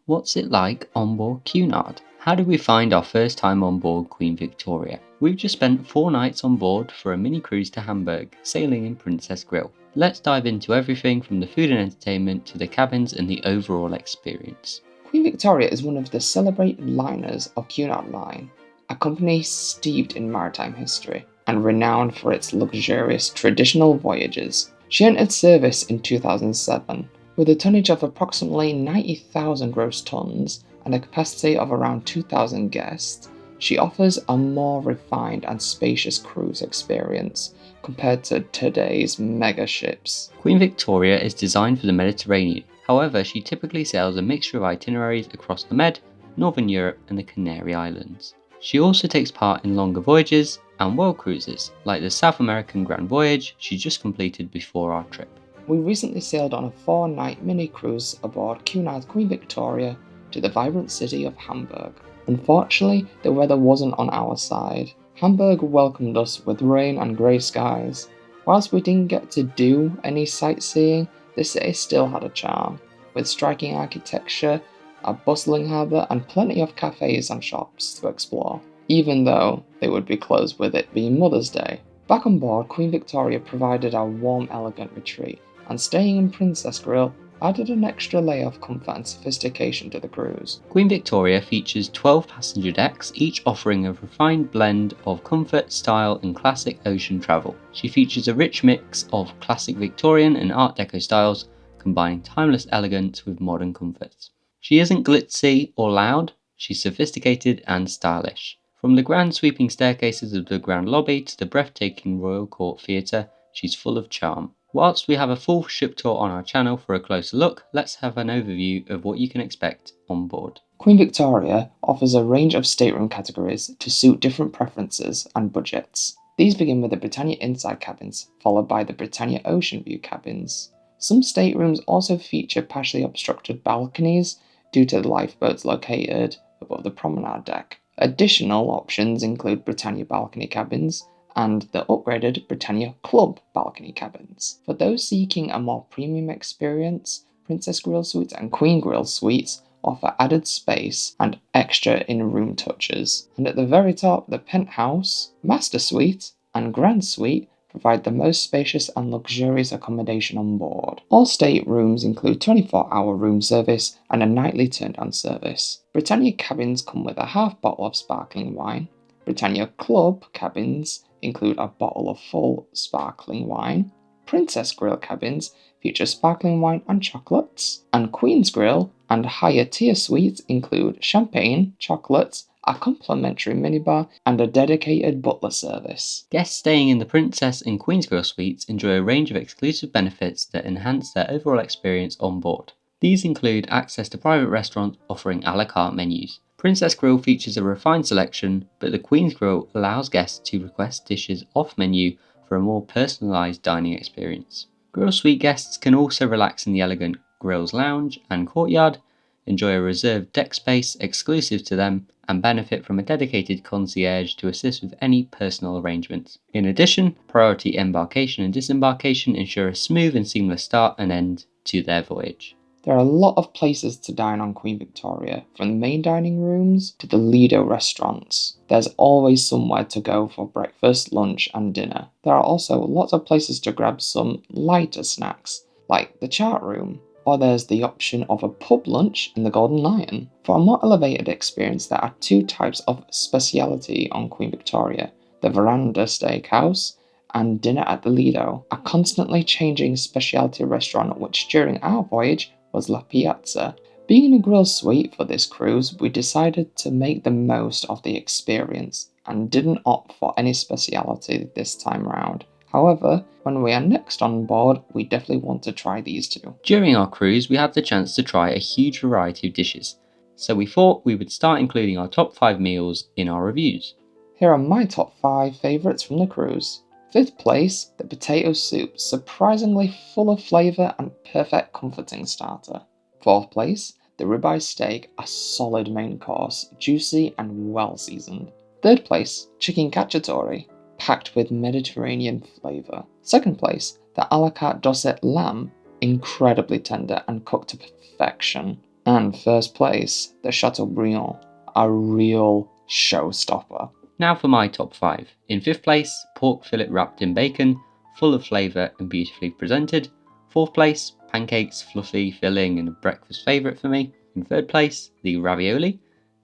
What's it like on board Cunard? How did we find our first time on board Queen Victoria? We've just spent 4 nights on board for a mini cruise to Hamburg, sailing in Princess Grill. Let's dive into everything from the food and entertainment to the cabins and the overall experience. Queen Victoria is one of the celebrated liners of Cunard Line, a company steeped in maritime history and renowned for its luxurious traditional voyages. She entered service in 2007 with a tonnage of approximately 90,000 gross tons and a capacity of around 2,000 guests. She offers a more refined and spacious cruise experience compared to today's mega ships. Queen Victoria is designed for the Mediterranean. However, she typically sails a mixture of itineraries across the Med, Northern Europe and the Canary Islands. She also takes part in longer voyages and world cruises, like the South American Grand Voyage she just completed before our trip. We recently sailed on a 4-night mini cruise aboard Cunard Queen Victoria to the vibrant city of Hamburg. Unfortunately, the weather wasn't on our side. Hamburg welcomed us with rain and grey skies. Whilst we didn't get to do any sightseeing, the city still had a charm, with striking architecture, a bustling harbour and plenty of cafes and shops to explore, even though they would be closed with it being Mother's Day. Back on board, Queen Victoria provided a warm, elegant retreat, and staying in Princess Grill added an extra layer of comfort and sophistication to the cruise. Queen Victoria features 12 passenger decks, each offering a refined blend of comfort, style and classic ocean travel. She features a rich mix of classic Victorian and Art Deco styles, combining timeless elegance with modern comforts. She isn't glitzy or loud, she's sophisticated and stylish. From the grand sweeping staircases of the Grand Lobby to the breathtaking Royal Court Theatre, she's full of charm. Whilst we have a full ship tour on our channel for a closer look, let's have an overview of what you can expect on board. Queen Victoria offers a range of stateroom categories to suit different preferences and budgets. These begin with the Britannia Inside cabins, followed by the Britannia Ocean View cabins. Some staterooms also feature partially obstructed balconies due to the lifeboats located above the promenade deck. Additional options include Britannia balcony cabins and the upgraded Britannia Club balcony cabins. For those seeking a more premium experience, Princess Grill Suites and Queen Grill Suites offer added space and extra in-room touches. And at the very top, the Penthouse, Master Suite and Grand Suite provide the most spacious and luxurious accommodation on board. All staterooms include 24-hour room service and a nightly turn-down service. Britannia cabins come with a half bottle of sparkling wine. Britannia Club cabins include a bottle of full sparkling wine. Princess Grill cabins feature sparkling wine and chocolates. And Queen's Grill and higher tier suites include champagne, chocolates, a complimentary minibar, and a dedicated butler service. Guests staying in the Princess and Queen's Grill suites enjoy a range of exclusive benefits that enhance their overall experience on board. These include access to private restaurants offering a la carte menus. Princess Grill features a refined selection, but the Queen's Grill allows guests to request dishes off menu for a more personalised dining experience. Grill Suite guests can also relax in the elegant Grill's Lounge and Courtyard, enjoy a reserved deck space exclusive to them, and benefit from a dedicated concierge to assist with any personal arrangements. In addition, priority embarkation and disembarkation ensure a smooth and seamless start and end to their voyage. There are a lot of places to dine on Queen Victoria, from the main dining rooms to the Lido restaurants. There's always somewhere to go for breakfast, lunch and dinner. There are also lots of places to grab some lighter snacks, like the chart room, or there's the option of a pub lunch in the Golden Lion. For a more elevated experience, there are 2 types of speciality on Queen Victoria: the Veranda Steakhouse and Dinner at the Lido, a constantly changing specialty restaurant which during our voyage was La Piazza. Being in a grill suite for this cruise, we decided to make the most of the experience and didn't opt for any speciality this time round. However, when we are next on board, we definitely want to try these 2. During our cruise, we had the chance to try a huge variety of dishes, so we thought we would start including our top 5 meals in our reviews. Here are my top 5 favourites from the cruise. 5th place, the potato soup, surprisingly full of flavour and perfect comforting starter. 4th place, the ribeye steak, a solid main course, juicy and well seasoned. 3rd place, chicken cacciatore, packed with Mediterranean flavour. 2nd place, the a la carte Dorset lamb, incredibly tender and cooked to perfection. And first place, the Chateaubriand, a real showstopper. Now for my top 5. In 5th place, pork fillet wrapped in bacon, full of flavour and beautifully presented. 4th place, pancakes, fluffy, filling and a breakfast favourite for me. In 3rd place, the ravioli,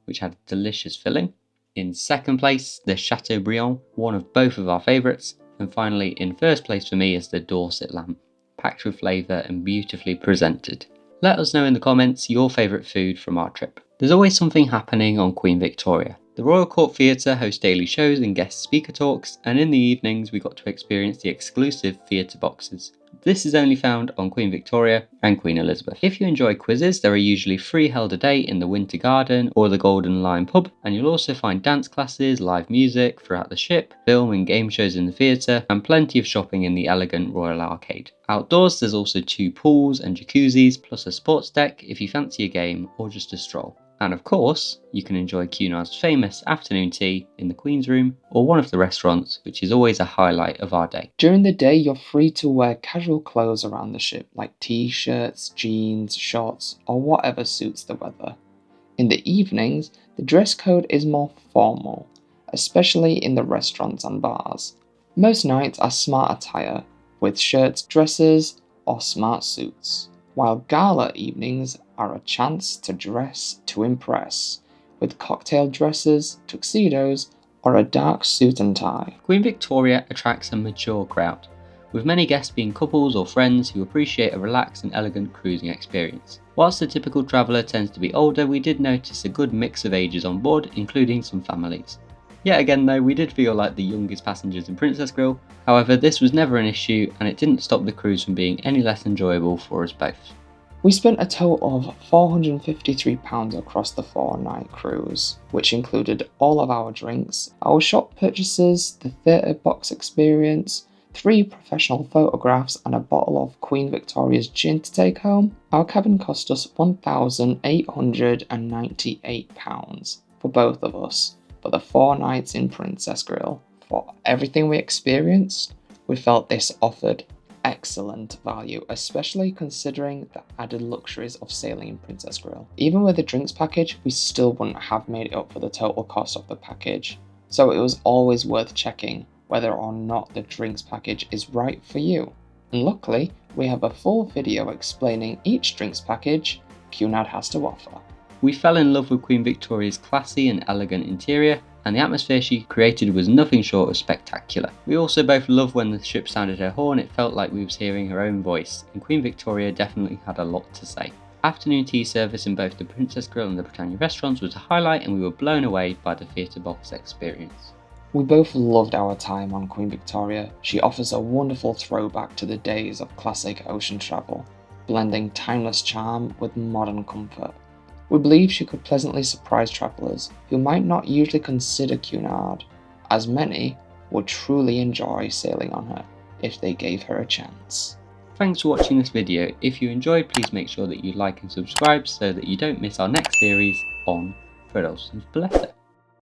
which had a delicious filling. In 2nd place, the Chateaubriand, one of both of our favourites. And finally, in 1st place for me is the Dorset lamb, packed with flavour and beautifully presented. Let us know in the comments your favourite food from our trip. There's always something happening on Queen Victoria. The Royal Court Theatre hosts daily shows and guest speaker talks, and in the evenings we got to experience the exclusive theatre boxes. This is only found on Queen Victoria and Queen Elizabeth. If you enjoy quizzes, there are usually 3 held a day in the Winter Garden or the Golden Lion pub, and you'll also find dance classes, live music throughout the ship, film and game shows in the theatre, and plenty of shopping in the elegant Royal Arcade. Outdoors there's also 2 pools and jacuzzis, plus a sports deck if you fancy a game or just a stroll. And of course, you can enjoy Cunard's famous afternoon tea in the Queen's Room or one of the restaurants, which is always a highlight of our day. During the day, you're free to wear casual clothes around the ship, like t-shirts, jeans, shorts, or whatever suits the weather. In the evenings, the dress code is more formal, especially in the restaurants and bars. Most nights are smart attire, with shirts, dresses, or smart suits, while gala evenings are a chance to dress to impress, with cocktail dresses, tuxedos, or a dark suit and tie. Queen Victoria attracts a mature crowd, with many guests being couples or friends who appreciate a relaxed and elegant cruising experience. Whilst the typical traveller tends to be older, we did notice a good mix of ages on board, including some families. Yet again though, we did feel like the youngest passengers in Princess Grill. However, this was never an issue and it didn't stop the cruise from being any less enjoyable for us both. We spent a total of £453 across the 4-night cruise, which included all of our drinks, our shop purchases, the theatre box experience, 3 professional photographs and a bottle of Queen Victoria's gin to take home. Our cabin cost us £1,898 for both of us for the 4 nights in Princess Grill. For everything we experienced, we felt this offered excellent value, especially considering the added luxuries of sailing in Princess Grill. Even with the drinks package, we still wouldn't have made it up for the total cost of the package, so it was always worth checking whether or not the drinks package is right for you. And luckily, we have a full video explaining each drinks package Cunard has to offer. We fell in love with Queen Victoria's classy and elegant interior, and the atmosphere she created was nothing short of spectacular. We also both loved when the ship sounded her horn. It felt like we was hearing her own voice, and Queen Victoria definitely had a lot to say. Afternoon tea service in both the Princess Grill and the Britannia restaurants was a highlight, and we were blown away by the theatre box experience. We both loved our time on Queen Victoria. She offers a wonderful throwback to the days of classic ocean travel, blending timeless charm with modern comfort. We believe she could pleasantly surprise travellers who might not usually consider Cunard, as many would truly enjoy sailing on her if they gave her a chance. Thanks for watching this video. If you enjoyed, please make sure that you like and subscribe so that you don't miss our next series on Fred Olsen's Boletta.